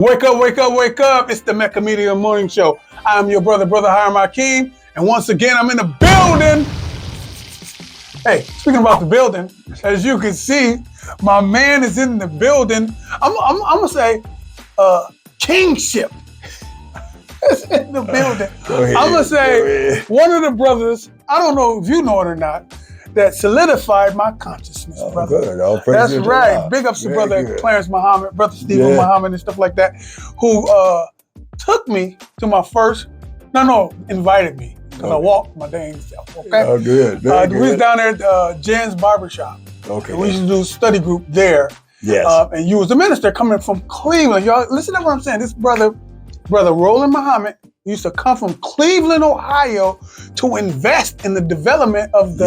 Wake up, wake up, wake up. It's the Mecca Media Morning Show. I'm your brother Hiram Akeem. And once again, I'm in the building. Hey, speaking about the building, as you can see, my man is in the building. I'm going to say kingship is in the building. I'm going to say one of the brothers, I don't know if you know it or not, that solidified my consciousness, brother. Good. That's right. Big ups to brother Clarence Muhammad, brother Stephen Muhammad and stuff like that, who took me to my first, invited me, because I walked my dang self, okay? Oh, good. We was down there at Jen's Barbershop. Okay. And we used to do a study group there. Yes. And you was the minister coming from Cleveland. Y'all, listen to what I'm saying. This brother Roland Muhammad, used to come from Cleveland, Ohio, to invest in the development of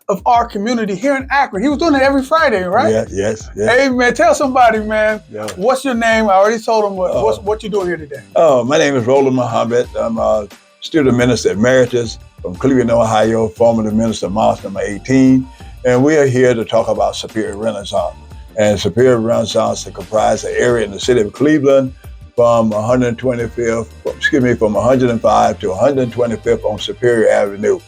of our community here in Akron. He was doing it every Friday, right? Yes. Hey man, tell somebody, man. Yeah. What's your name? I already told him what you doing here today. Oh, my name is Roland Muhammad. I'm a student minister emeritus from Cleveland, Ohio, formerly minister of Mosque number 18, and we are here to talk about Superior Renaissance. And Superior Renaissance is comprised of an area in the city of Cleveland from 105 to 125th on Superior Avenue.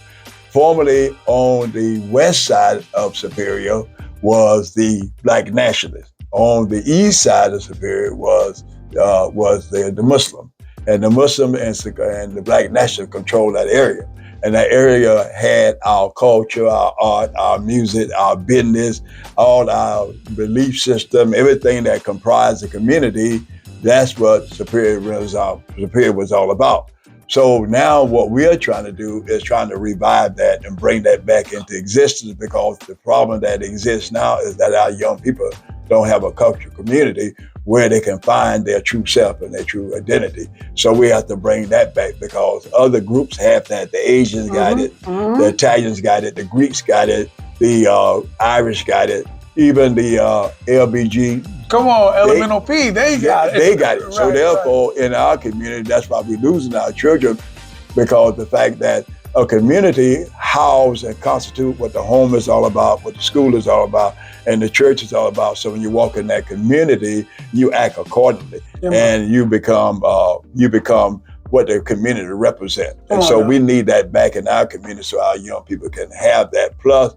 Formerly on the west side of Superior was the Black Nationalists. On the east side of Superior was the Muslim. And the Muslim and the Black Nationalists controlled that area. And that area had our culture, our art, our music, our business, all our belief system, everything that comprised the community. That's what Superior was all about. So now what we're trying to do is trying to revive that and bring that back into existence, because the problem that exists now is that our young people don't have a cultural community where they can find their true self and their true identity. So we have to bring that back, because other groups have that. The Asians got it, the Italians got it, the Greeks got it, the Irish got it, even the LBG. Come on, Elemental P, they got it. They got it. So therefore, in our community, that's why we're losing our children, because the fact that a community house and constitute what the home is all about, what the school is all about, and the church is all about. So when you walk in that community, you act accordingly, and you become what the community represents. And so we need that back in our community so our young people can have that. Plus,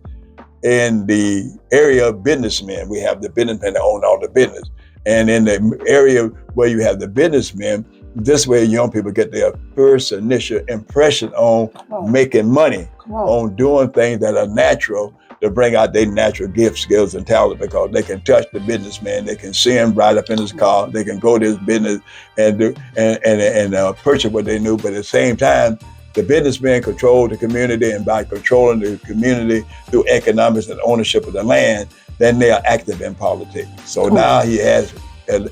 in the area of businessmen, we have the businessmen that own all the business. And in the area where you have the businessmen, this way young people get their first initial impression on making money, on doing things that are natural to bring out their natural gifts, skills, and talent, because they can touch the businessman, they can see him ride up in his car, they can go to his business and do and purchase what they knew. But at the same time, the businessman control the community, and by controlling the community through economics and ownership of the land, then they are active in politics. So now he has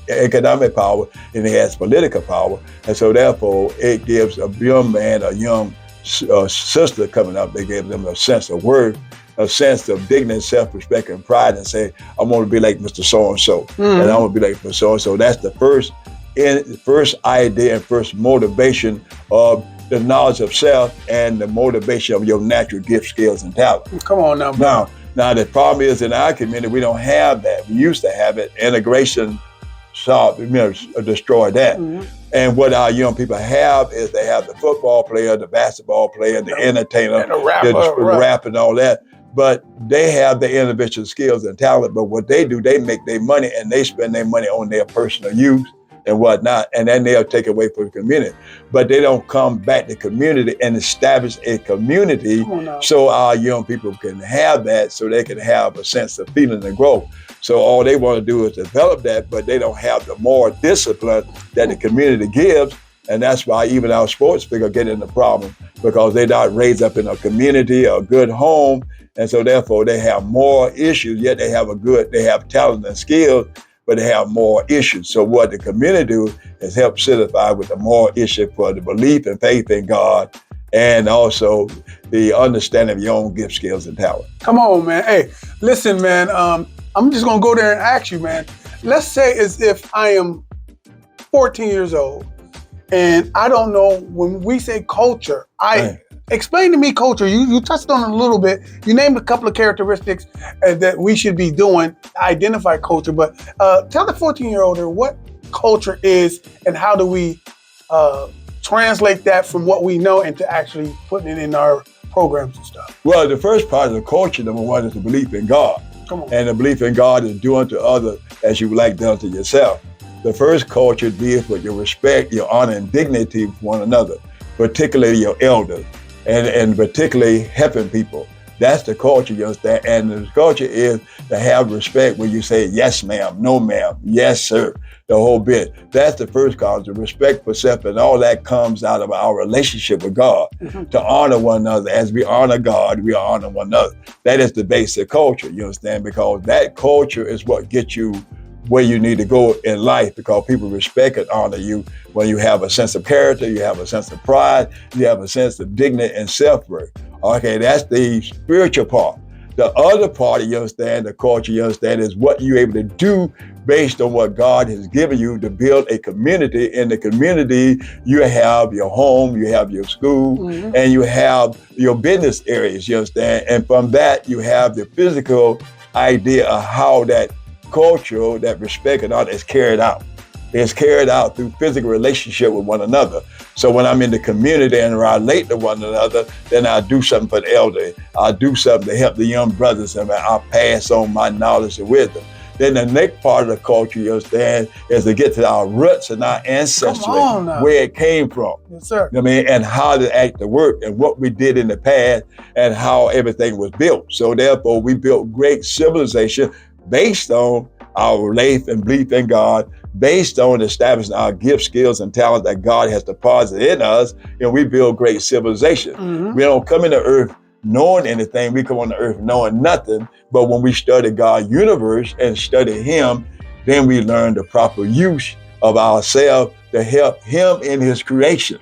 economic power and he has political power. And so therefore, it gives a young man, a young sister coming up, they give them a sense of worth, a sense of dignity, self-respect, and pride, and say, I want to be like Mr. So-and-so, and I want to be like Mr. So-and-so. That's the first idea and first motivation of the knowledge of self and the motivation of your natural gifts, skills, and talent. Come on now, bro. Now the problem is in our community, we don't have that. We used to have it. Integration destroyed that. And what our young people have is they have the football player, the basketball player, the entertainer, and the rapper, the rap and all that. But they have the individual skills and talent. But what they do, they make their money and they spend their money on their personal use and whatnot, and then they'll take away from the community. But they don't come back to community and establish a community so our young people can have that, so they can have a sense of feeling and growth. So all they want to do is develop that, but they don't have the moral discipline that the community gives. And that's why even our sports figure get in the problem, because they're not raised up in a community, a good home. And so therefore they have more issues, yet they have talent and skills, but they have more issues. So what the community do is help solidify with the more issue for the belief and faith in God, and also the understanding of your own gift, skills, and talent. Come on, man. Hey, listen, man. I'm just gonna go there and ask you, man. Let's say as if I am 14 years old, and I don't know, when we say culture, explain to me culture. You touched on it a little bit. You named a couple of characteristics that we should be doing to identify culture, but tell the 14-year-old what culture is, and how do we translate that from what we know into actually putting it in our programs and stuff? Well, the first part of the culture, number one, is the belief in God. Come on. And the belief in God is doing to others as you would like done to yourself. The first culture deals with your respect, your honor, and dignity for one another, particularly your elders, and particularly helping people. That's the culture, you understand? And the culture is to have respect when you say, yes, ma'am, no, ma'am, yes, sir, the whole bit. That's the first culture, respect for self, and all that comes out of our relationship with God. To honor one another. As we honor God, we honor one another. That is the basic culture, you understand? Because that culture is what gets you where you need to go in life, because people respect and honor you when you have a sense of character, you have a sense of pride, you have a sense of dignity and self-worth. Okay, that's the spiritual part. The other part, you understand, the culture, you understand, is what you're able to do based on what God has given you to build a community. In the community, you have your home, you have your school, and you have your business areas, you understand? And from that, you have the physical idea of how that culture, that respect and honor is carried out. It's carried out through physical relationship with one another. So when I'm in the community and relate to one another, then I do something for the elderly. I do something to help the young brothers, and I pass on my knowledge and wisdom. Then the next part of the culture, you understand, is to get to our roots and our ancestry, where it came from. Yes, sir. I mean, and how to act the work and what we did in the past and how everything was built. So therefore, we built great civilization based on our faith and belief in God, based on establishing our gifts, skills, and talent that God has deposited in us, and we build great civilization. We don't come into earth knowing anything, we come on the earth knowing nothing, but when we study God's universe and study Him, then we learn the proper use of ourselves to help Him in His creation.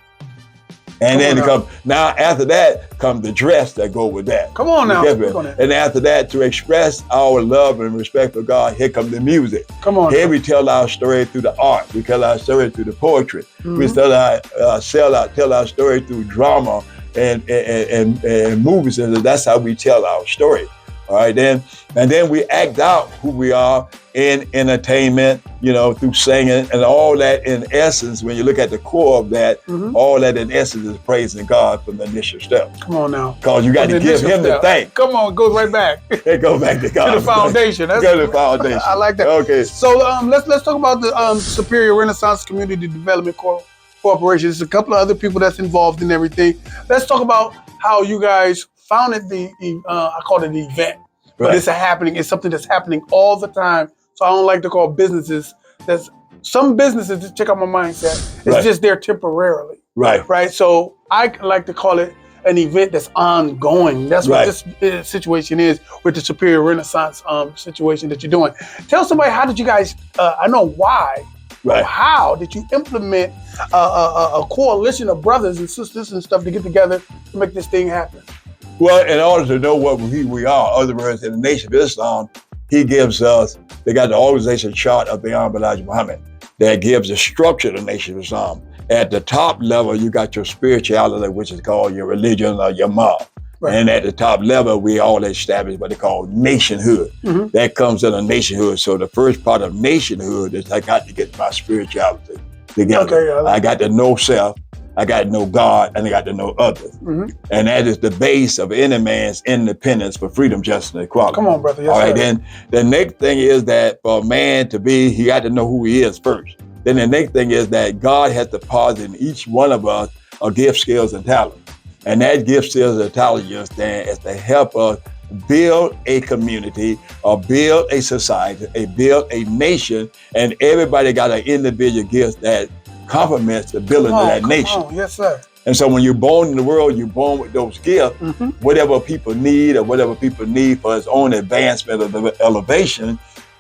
And then now after that come the dress that go with that. Come on now. And after that, to express our love and respect for God, here comes the music. Come on. Here we tell our story through the art. We tell our story through the poetry. We tell our story through drama and movies, and that's how we tell our story. All right, and then we act out who we are in entertainment, through singing and all that. In essence, when you look at the core of that, all that in essence is praising God from the initial step. Come on now. Because you got to give Him the thanks. Come on, it goes right back. It goes back to God. To the foundation. Go to the foundation. I like that. Okay. So let's talk about the Superior Renaissance Community Development Corporation. There's a couple of other people that's involved in everything. Let's talk about how you guys founded the I call it the event. But it's it's something that's happening all the time. So I don't like to call businesses. There's some businesses, just check out my mindset, it's just there temporarily. Right. So I like to call it an event that's ongoing. That's what this situation is with the Superior Renaissance situation that you're doing. Tell somebody, how did you guys, I know why, how did you implement a coalition of brothers and sisters and stuff to get together to make this thing happen? Well, in order to know what we are, in other words, in the Nation of Islam, he gives us, they got the organization chart of Beyond Elijah Muhammad that gives the structure of the Nation of Islam. At the top level, you got your spirituality, which is called your religion or your mob. And at the top level, we all established what they call nationhood. That comes in a nationhood. So the first part of nationhood is I got to get my spirituality together. I got to know self. I got to know God, and I got to know others. And that is the base of any man's independence for freedom, justice, and equality. Come on, brother. Yes, all right, then the next thing is that for a man to be, he got to know who he is first. Then the next thing is that God has deposited in each one of us a gift, skills, and talent. And that gift, skills, and talent, you understand, is to help us build a community or build a society, build a nation, and everybody got an individual gift that complements the building of that nation. Yes, sir. And so when you're born in the world, you're born with those gifts. Whatever people need for its own advancement or the elevation,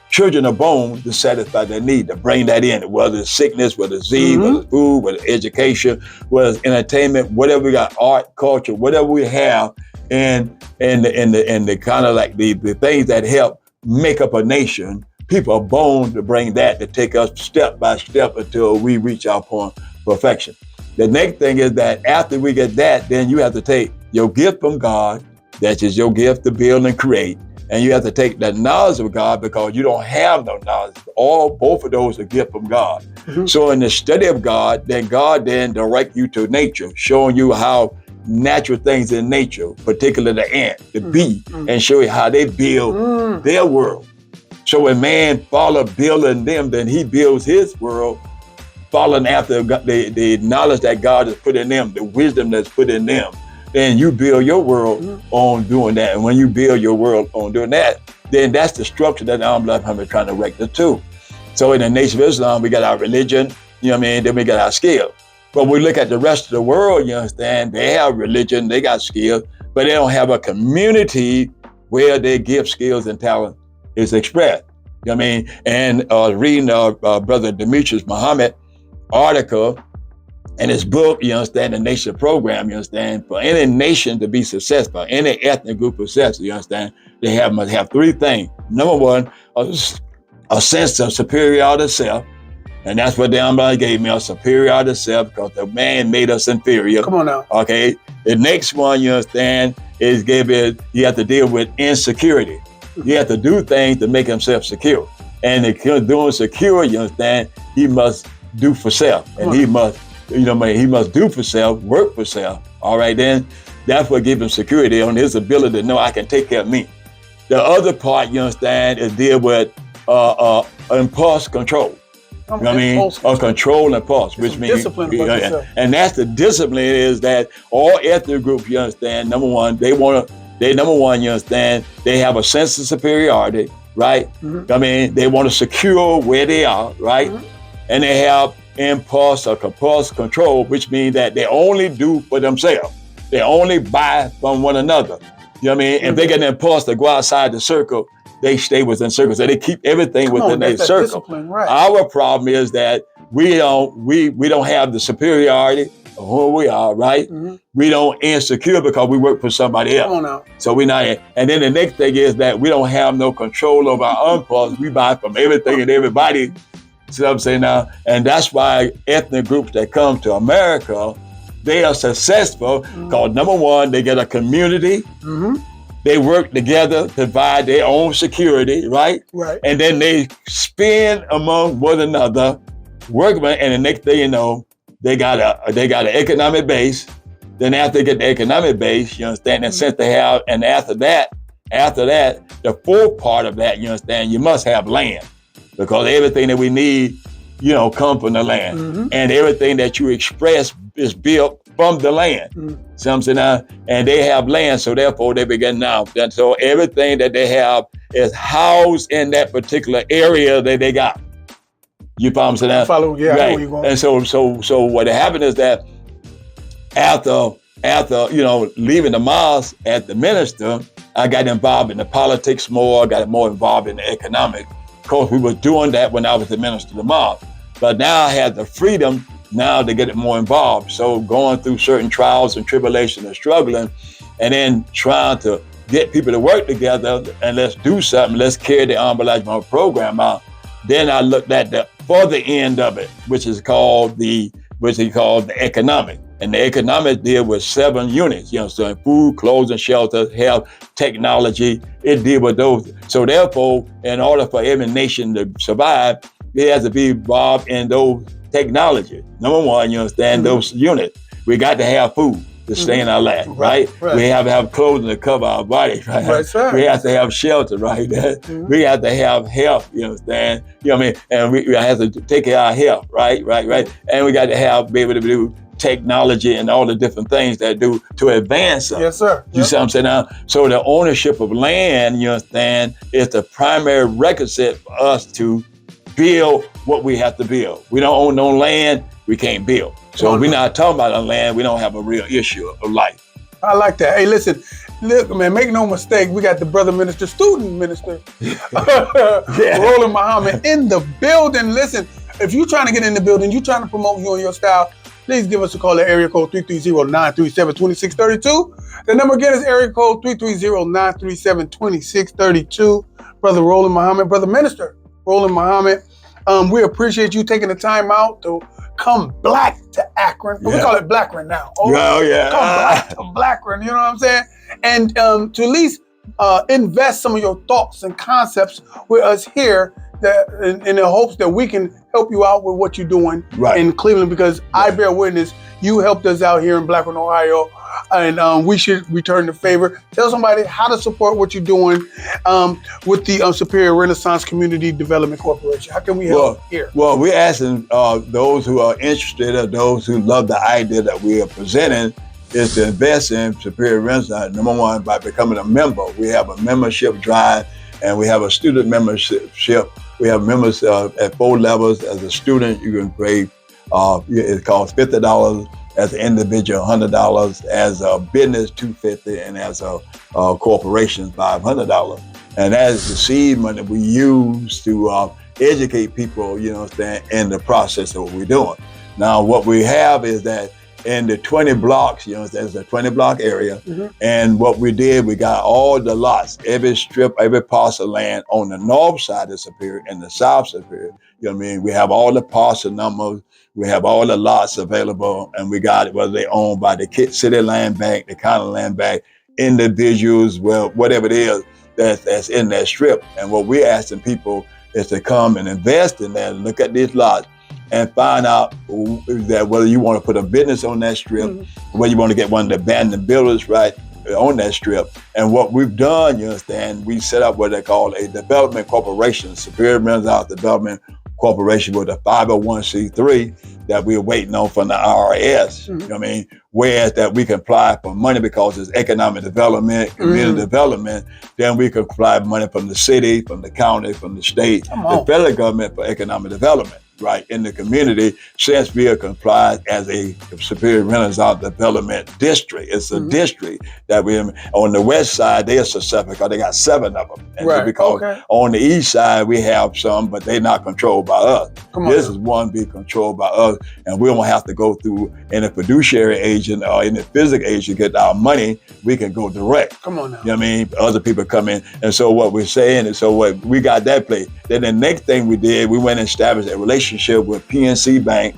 children are born to satisfy their need, to bring that in, whether it's sickness, whether it's disease, whether it's food, whether it's education, whether it's entertainment, whatever we got, art, culture, whatever we have, and the kind of like the things that help make up a nation. People are born to bring that, to take us step by step until we reach our point of perfection. The next thing is that after we get that, then you have to take your gift from God, that is your gift to build and create, and you have to take the knowledge of God because you don't have no knowledge. Both of those are gift from God. Mhm. So in the study of God then direct you to nature, showing you how natural things in nature, particularly the ant, the bee, and show you how they build their world. So when man follow building them, then he builds his world, following after the knowledge that God has put in them, the wisdom that's put in them. Then you build your world on doing that. And when you build your world on doing that, then that's the structure that I'm trying to rectify too. So in the Nation of Islam, we got our religion, you know what I mean? Then we got our skill. But we look at the rest of the world, you understand, they have religion, they got skills, but they don't have a community where their gift, skills, and talent is expressed. You know what I mean? And reading Brother Demetrius Muhammad article and his book, you understand, the Nation Program, you understand, for any nation to be successful, any ethnic group successful, you understand, they must have three things. Number one, a sense of superiority to self. And that's what the Almighty gave me, a superiority to self, because the man made us inferior. Come on now. Okay. The next one, you understand, is you have to deal with insecurity. You have to do things to make himself secure. And if you're doing secure, you understand, he must do for self. And he must, he must do for self, work for self. All right, then that's what gives him security on his ability to know I can take care of me. The other part, you understand, is deal with impulse control. You know what I mean? Or control and impulse, which means discipline about yourself. And that's the discipline is that all ethnic groups, you understand, number one, you understand, they have a sense of superiority, right? I mean, they want to secure where they are, right? And they have impulse or compulsive control, which means that they only do for themselves. They only buy from one another. You know what I mean? If they get an impulse to go outside the circle, they stay within circles. So they keep everything within their circle. Right. Our problem is that we don't have the superiority of who we are, right? We don't insecure because we work for somebody else. Come on now. So we're not. And then the next thing is that we don't have no control over our impulse. We buy from everything and everybody. See what I'm saying now? And that's why ethnic groups that come to America, they are successful because number one, they get a community. They work together to provide their own security, right? Right. And then they spend among one another, and the next thing you know, they got an economic base. Then after they get the economic base, you understand, and since they have, and after that, the fourth part of that, you understand, you must have land. Because everything that we need, come from the land. And everything that you express is built from the land. See what I'm saying now? And they have land, so therefore they begin now. And so everything that they have is housed in that particular area that they got. You follow what I'm saying now? Follow, yeah, right. I know where you're going. And so what happened is that after leaving the mosque as the minister, I got involved in the politics more, I got more involved in the economic. Of course, we were doing that when I was the minister of the mosque. But now I had the freedom now to get it more involved. So going through certain trials and tribulations and struggling, and then trying to get people to work together and let's do something, let's carry the Elijah program out. Then I looked at the further end of it, which is called the economic. And the economic deal with 7 units, so food, clothing, shelter, health, technology, it deal with those. So therefore, in order for every nation to survive, it has to be involved in those technology. Number one, you understand, those units. We got to have food to stay in our land, right? We have to have clothing to cover our body, right? Right, sir. We have to have shelter, right? We have to have health, you understand? You know what I mean? And we have to take care of our health, right? And we got to be able to do technology and all the different things that do to advance us. Yes, sir. You see what I'm saying now? So the ownership of land, you understand, is the primary requisite for us to build what we have to build. We don't own no land, we can't build. So if we're not talking about our land, we don't have a real issue of life. I like that. Hey, listen, look, man, make no mistake, we got the brother minister, student minister, Roland Muhammad in the building. Listen, if you're trying to get in the building, you're trying to promote you and your style, please give us a call at area code 330-937-2632. The number again is area code 330-937-2632. Brother Roland Muhammad, brother minister Roland Muhammad, we appreciate you taking the time out to come black to Akron. We call it Blackron now. Oh, yeah. Come black to Blackron, you know what I'm saying? And to at least invest some of your thoughts and concepts with us here, that in the hopes that we can help you out with what you're doing in Cleveland, because I bear witness, you helped us out here in Blackburn, Ohio, and we should return the favor. Tell somebody how to support what you're doing with the Superior Renaissance Community Development Corporation. How can we help here? Well, we're asking those who are interested or those who love the idea that we are presenting is to invest in Superior Renaissance, number one, by becoming a member. We have a membership drive, and we have a student membership. We have members at 4 levels. As a student, you can pay, it costs $50. As an individual, $100. As a business, $250, and as a corporation, $500. And that is the seed money we use to educate people, you know, in the process of what we're doing. Now, what we have is that in the 20 blocks, you know, there's a 20 block area. And what we did, we got all the lots, every strip, every parcel of land on the north side of Superior and the south Superior. You know what I mean? We have all the parcel numbers, we have all the lots available, and we got it, whether they're owned by the city land bank, the county land bank, individuals, well, whatever it is that's in that strip. And what we're asking people is to come and invest in that, look at these lots, and find out that whether you want to put a business on that strip, whether you want to get one of the abandoned builders right on that strip. And what we've done, you understand, we set up what they call a development corporation, Superior Renaissance Development Corporation, with a 501c3 that we're waiting on from the IRS. You know what I mean? Whereas that we can apply for money because it's economic development, community development, then we can apply money from the city, from the county, from the state, the federal government for economic development. Right, in the community, since we are complied as a Superior Renaissance Development District. It's a district that we on the west side, they're successful because they got 7 of them. And because on the east side, we have some, but they're not controlled by us. This is one being controlled by us, and we don't have to go through any fiduciary agent or any physical agent to get our money. We can go direct. Come on now. You know what I mean? Other people come in. And so what we're saying is, so what we got that place. Then the next thing we did, we went and established a relationship with PNC Bank,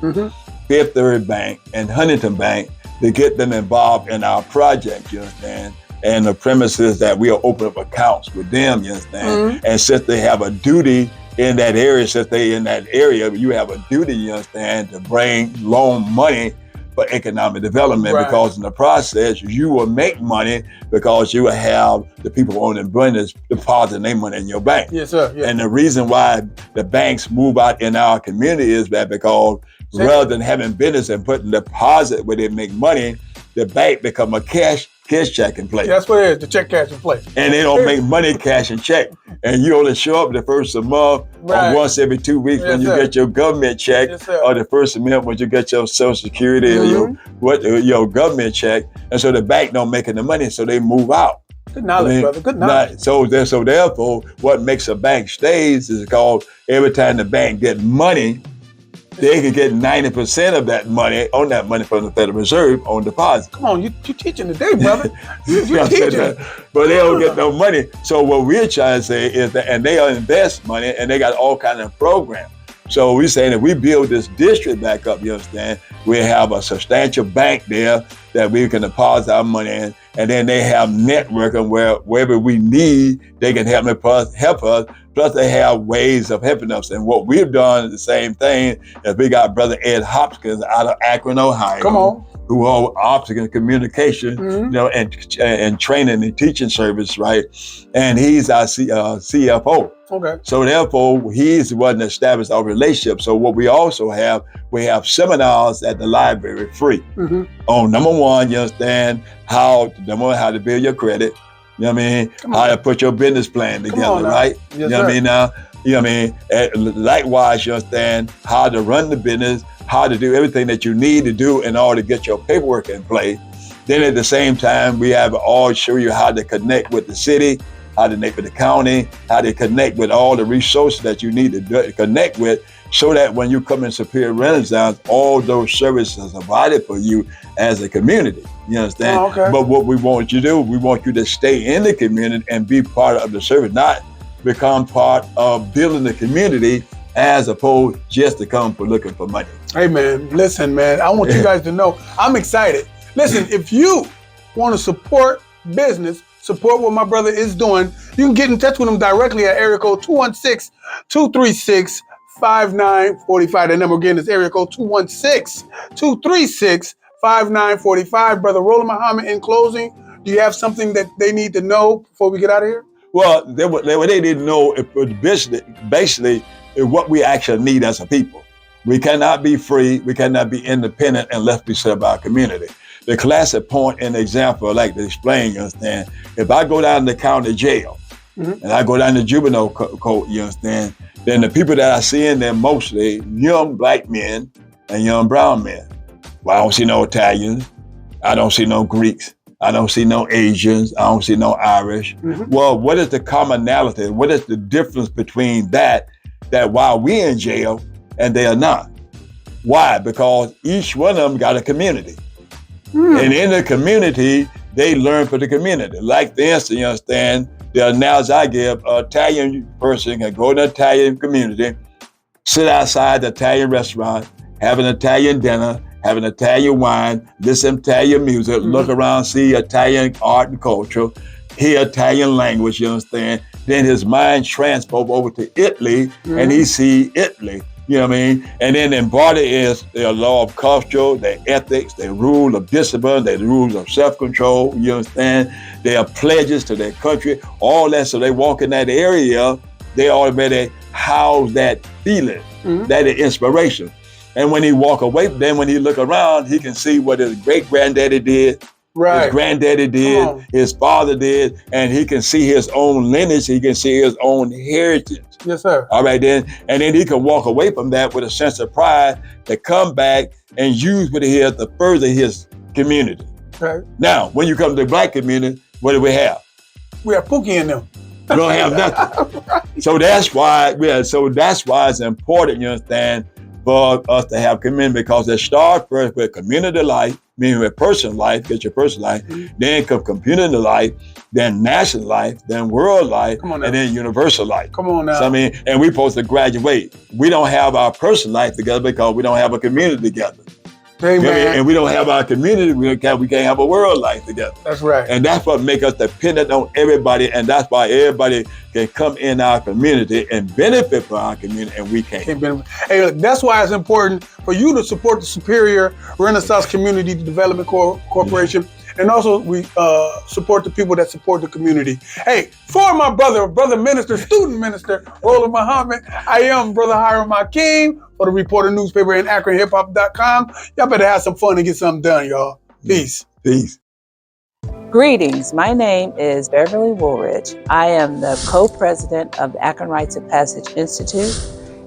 Fifth Third Bank, and Huntington Bank to get them involved in our project, you understand? And the premise is that we'll open up accounts with them, you understand? And since they have a duty in that area, since they in that area, you have a duty, you understand, to bring loan money for economic development, because in the process, you will make money because you will have the people on the business depositing their money in your bank. Yes, sir. And the reason why the banks move out in our community is that because rather than having business and putting deposit where they make money, the bank become a cash check in place. That's what it is, the check cash in place. And they don't make money cash and check. And you only show up the first of the month or once every 2 weeks when you get your government check, or the first of the month when you get your Social Security or your government check. And so the bank don't make any money, so they move out. Good knowledge, brother. Good knowledge. So therefore, what makes a bank stays is called every time the bank get money, they can get 90% of that money from the Federal Reserve on deposit. Come on, you teaching today, brother. you teaching. But they don't get no money. So what we're trying to say is that, and they invest money, and they got all kinds of programs. So we're saying that we build this district back up, you understand? We have a substantial bank there that we can deposit our money in, and then they have networking where wherever we need, they can help us. Plus they have ways of helping us. And what we've done is the same thing. Is we got Brother Ed Hopkins out of Akron, Ohio. Come on. Who are optics and communication, you know, and training and teaching service, right? And he's our CFO. Okay. So therefore, he's the one that established our relationship. So what we also have, we have seminars at the library free. On number one, you understand how to build your credit. You know what I mean? How to put your business plan together, right? Yes, you know what I mean now? You know what I mean? Likewise, you understand how to run the business, how to do everything that you need to do in order to get your paperwork in place. Then at the same time, we have all show you how to connect with the city, how to connect with the county, how to connect with all the resources that you need to connect with, so that when you come in Superior Renaissance, all those services are provided for you as a community. You understand? Oh, okay. But what we want you to do, we want you to stay in the community and be part of the service, not become part of building the community as opposed just to come for looking for money. Hey man, listen man, I want you guys to know, I'm excited. Listen, if you want to support business, support what my brother is doing, you can get in touch with him directly at area code 216-236-5945. That number again is area code 216-236-5945. Brother Roland Muhammad, in closing, do you have something that they need to know before we get out of here? Well, what they didn't know it was basically what we actually need as a people. We cannot be free, we cannot be independent unless we serve our community. The classic point and example I like to explain, you understand, if I go down to the county jail and I go down to juvenile court, you understand, then the people that I see in there mostly young black men and young brown men. Well, I don't see no Italians, I don't see no Greeks, I don't see no Asians, I don't see no Irish. Well, what is the commonality? What is the difference between that while we're in jail and they are not? Why? Because each one of them got a community. And in the community, they learn for the community. Like for instance, you understand, the analogy I give, an Italian person can go to an Italian community, sit outside the Italian restaurant, have an Italian dinner, have an Italian wine, listen to Italian music, look around, see Italian art and culture, hear Italian language, you understand? Then his mind transport over to Italy and he see Italy. You know what I mean? And then embody is their law of culture, their ethics, their rule of discipline, their rules of self-control, you understand? Their pledges to their country, all that. So they walk in that area, they already house that feeling, that inspiration. And when he walk away, then when he look around, he can see what his great-granddaddy did, his granddaddy did, his father did, and he can see his own lineage, he can see his own heritage. Yes, sir. All right, then, and then he can walk away from that with a sense of pride to come back and use what he has to further his community. Okay. Now, when you come to the black community, what do we have? We have Pookie in them. We don't have nothing. So that's why it's important, you understand, for us to have community, because it starts first with community life, meaning with personal life, get your personal life, then come community life, then national life, then world life, and then universal life. Come on now. So, I mean, and we're supposed to graduate. We don't have our personal life together because we don't have a community together. Amen. And we don't have our community, we can't have a world life together. That's right. And that's what makes us dependent on everybody, and that's why everybody can come in our community and benefit from our community, and we can't. Hey, look, that's why it's important for you to support the Superior Renaissance Community Development Corporation. And also we support the people that support the community. Hey, for my brother minister, student minister, Roland Muhammad, I am Brother Hiram Hakeem for the Reporter newspaper and AkronHipHop.com. Y'all better have some fun and get something done, y'all. Peace. Peace. Greetings. My name is Beverly Woolridge. I am the co-president of the Akron Rites of Passage Institute,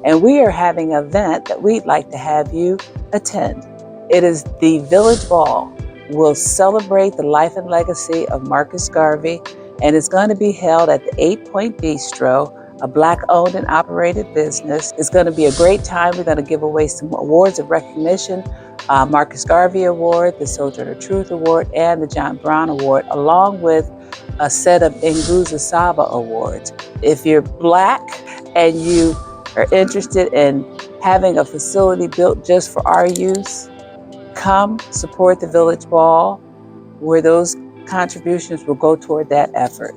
and we are having an event that we'd like to have you attend. It is the Village Ball. We'll celebrate the life and legacy of Marcus Garvey, and it's going to be held at the 8 Point Bistro, a Black-owned and operated business. It's going to be a great time. We're going to give away some awards of recognition, Marcus Garvey Award, the Sojourner Truth Award, and the John Brown Award, along with a set of Nguza Saba Awards. If you're Black and you are interested in having a facility built just for our use, come support the Village Ball, where those contributions will go toward that effort.